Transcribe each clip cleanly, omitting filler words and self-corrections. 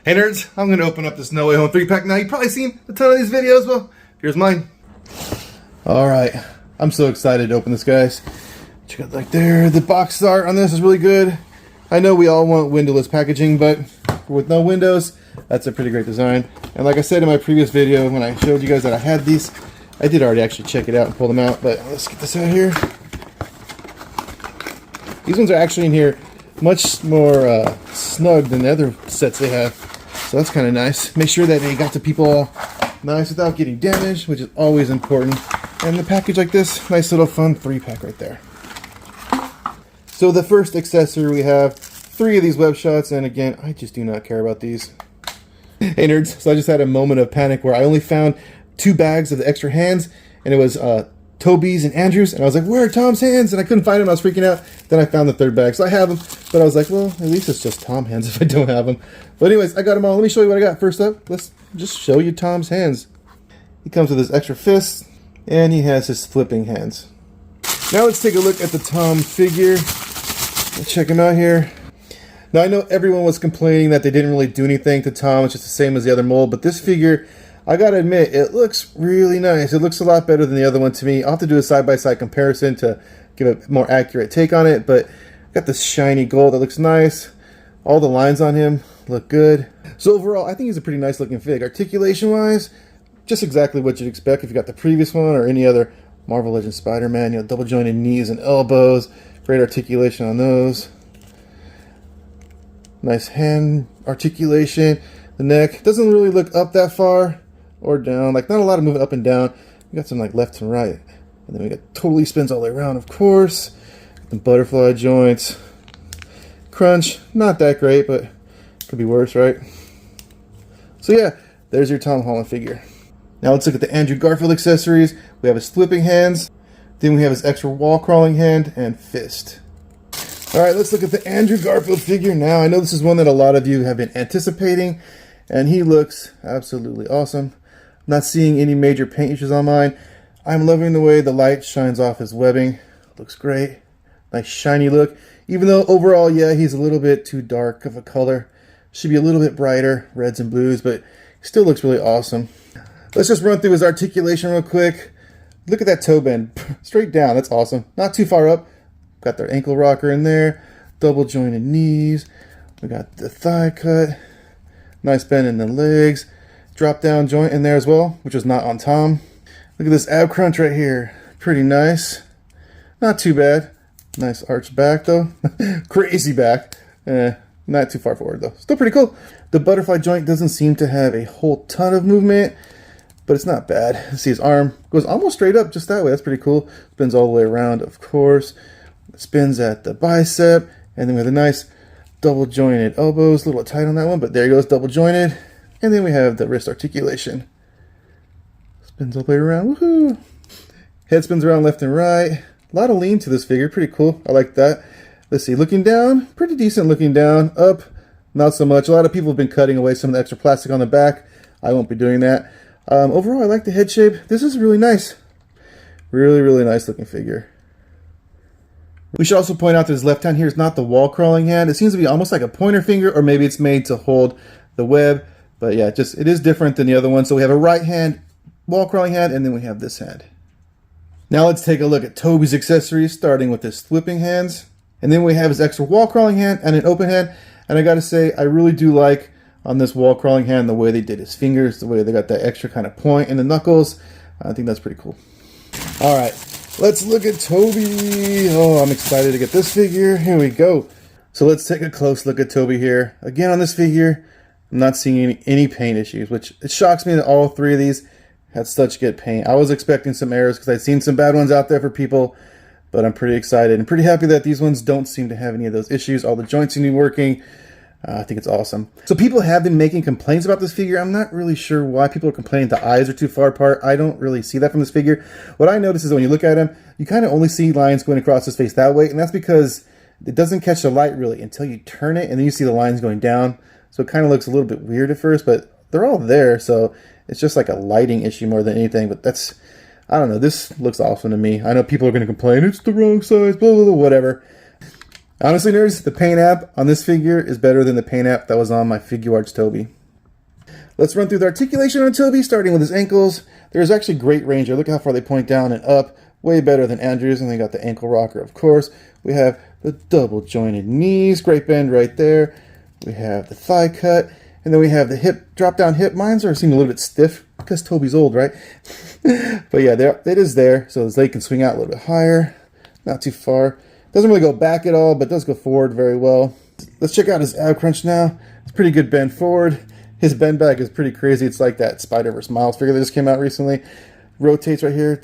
Hey nerds, I'm going to open up this No Way Home 3-pack now. You've probably seen a ton of these videos. Well, here's mine. Alright, I'm so excited to open this, guys. Check out like there. The box art on this is really good. I know we all want windowless packaging, but with no windows, that's a pretty great design. And like I said in my previous video, when I showed you guys that I had these, I did already actually check it out and pull them out, but let's get this out here. These ones are actually in here much more snug than the other sets they have. So that's kind of nice. Make sure that they got to people all nice without getting damaged, which is always important. And the package like this, nice little fun 3-pack right there. So the first accessory, we have 3 of these web shots, and again, I just do not care about these. Hey nerds, so I just had a moment of panic where I only found 2 bags of the extra hands, and it was Tobey's and Andrew's, and I was like, where are Tom's hands? And I couldn't find them. I was freaking out. Then I found the 3rd bag, so I have them. But I was like, well, at least it's just Tom's hands if I don't have them. But anyways, I got them all. Let me show you what I got. First up, let's just show you Tom's hands. He comes with his extra fist, and he has his flipping hands. Now let's take a look at the Tom figure. Let's check him out here. Now I know everyone was complaining that they didn't really do anything to Tom. It's just the same as the other mold, but this figure, I gotta admit, it looks really nice. It looks a lot better than the other one to me. I'll have to do a side-by-side comparison to give a more accurate take on it, but got this shiny gold that looks nice. All the lines on him look good. So overall, I think he's a pretty nice looking fig. Articulation-wise, just exactly what you'd expect if you got the previous one or any other Marvel Legends Spider-Man. You know, double jointed knees and elbows. Great articulation on those. Nice hand articulation. The neck doesn't really look up that far or down, like not a lot of movement up and down. We got some like left and right, and then we got totally spins all the way around, of course. The butterfly joints, crunch, not that great, but could be worse, right? So yeah, there's your Tom Holland figure. Now let's look at the Andrew Garfield accessories. We have his flipping hands, then we have his extra wall crawling hand and fist. All right, let's look at the Andrew Garfield figure now. I know this is one that a lot of you have been anticipating, and he looks absolutely awesome. Not seeing any major paint issues on mine. I'm loving the way the light shines off his webbing. Looks great. Nice shiny look. Even though overall, yeah, he's a little bit too dark of a color. Should be a little bit brighter, reds and blues, but he still looks really awesome. Let's just run through his articulation real quick. Look at that toe bend. Straight down, that's awesome. Not too far up. Got their ankle rocker in there. Double jointed knees. We got the thigh cut. Nice bend in the legs. Drop down joint in there as well, which is not on Tom. Look at this ab crunch right here. Pretty nice. Not too bad. Nice arched back though. Crazy back. Not too far forward though. Still pretty cool. The butterfly joint doesn't seem to have a whole ton of movement, but it's not bad. See his arm goes almost straight up just that way. That's pretty cool. Spins all the way around, of course. Spins at the bicep, and then we have a nice double jointed elbows. A little tight on that one, but there he goes, double jointed. And then we have the wrist articulation. Spins all the way around. Woohoo! Head spins around left and right. A lot of lean to this figure. Pretty cool. I like that. Let's see. Looking down. Pretty decent looking down. Up. Not so much. A lot of people have been cutting away some of the extra plastic on the back. I won't be doing that. Overall, I like the head shape. This is really nice. Really, really nice looking figure. We should also point out that his left hand here is not the wall crawling hand. It seems to be almost like a pointer finger, or maybe it's made to hold the web. But yeah, it is different than the other one. So we have a right hand, wall crawling hand, and then we have this hand. Now let's take a look at Tobey's accessories, starting with his flipping hands. And then we have his extra wall crawling hand and an open hand. And I gotta say, I really do like on this wall crawling hand the way they did his fingers, the way they got that extra kind of point in the knuckles. I think that's pretty cool. All right, let's look at Tobey. Oh, I'm excited to get this figure. Here we go. So let's take a close look at Tobey here. Again, on this figure, I'm not seeing any paint issues, which it shocks me that all 3 of these had such good paint. I was expecting some errors because I'd seen some bad ones out there for people, but I'm pretty excited and pretty happy that these ones don't seem to have any of those issues. All the joints seem to be working. I think it's awesome. So people have been making complaints about this figure. I'm not really sure why people are complaining the eyes are too far apart. I don't really see that from this figure. What I notice is when you look at him, you kind of only see lines going across his face that way, and that's because it doesn't catch the light really until you turn it, and then you see the lines going down. So it kind of looks a little bit weird at first, but they're all there, so it's just like a lighting issue more than anything. But that's, I don't know, this looks awesome to me. I know people are going to complain, it's the wrong size, blah, blah, blah, whatever. Honestly, nerds, the paint app on this figure is better than the paint app that was on my Figuarts Tobey. Let's run through the articulation on Tobey, starting with his ankles. There's actually great range here. Look how far they point down and up. Way better than Andrew's. And they got the ankle rocker, of course. We have the double jointed knees. Great bend right there. We have the thigh cut. And then we have the hip, drop down hip. Mine's are seem a little bit stiff because Tobey's old, right? But yeah, it is there. So his leg can swing out a little bit higher. Not too far. Doesn't really go back at all, but does go forward very well. Let's check out his ab crunch now. It's pretty good bend forward. His bend back is pretty crazy. It's like that Spider-Verse Miles figure that just came out recently. Rotates right here.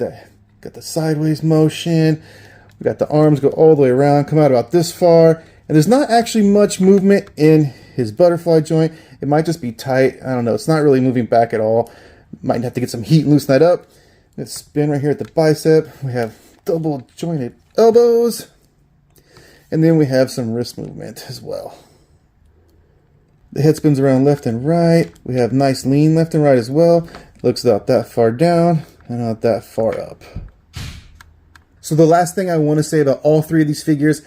Got the sideways motion. We got the arms go all the way around, come out about this far. And there's not actually much movement in his butterfly joint. It might just be tight. I don't know. It's not really moving back at all. Might have to get some heat and loosen that up. Let's spin right here at the bicep. We have double jointed elbows. And then we have some wrist movement as well. The head spins around left and right. We have nice lean left and right as well. Looks not that far down and not that far up. So the last thing I want to say about all three of these figures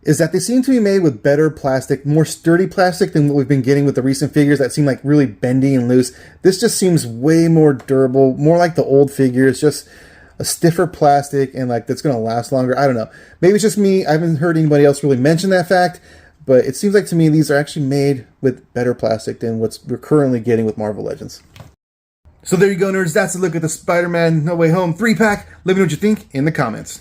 is that they seem to be made with better plastic, more sturdy plastic than what we've been getting with the recent figures that seem like really bendy and loose. This just seems way more durable, more like the old figures, just a stiffer plastic and like that's going to last longer. I don't know. Maybe it's just me. I haven't heard anybody else really mention that fact. But it seems like to me these are actually made with better plastic than what we're currently getting with Marvel Legends. So there you go, nerds. That's a look at the Spider-Man No Way Home 3-pack. Let me know what you think in the comments.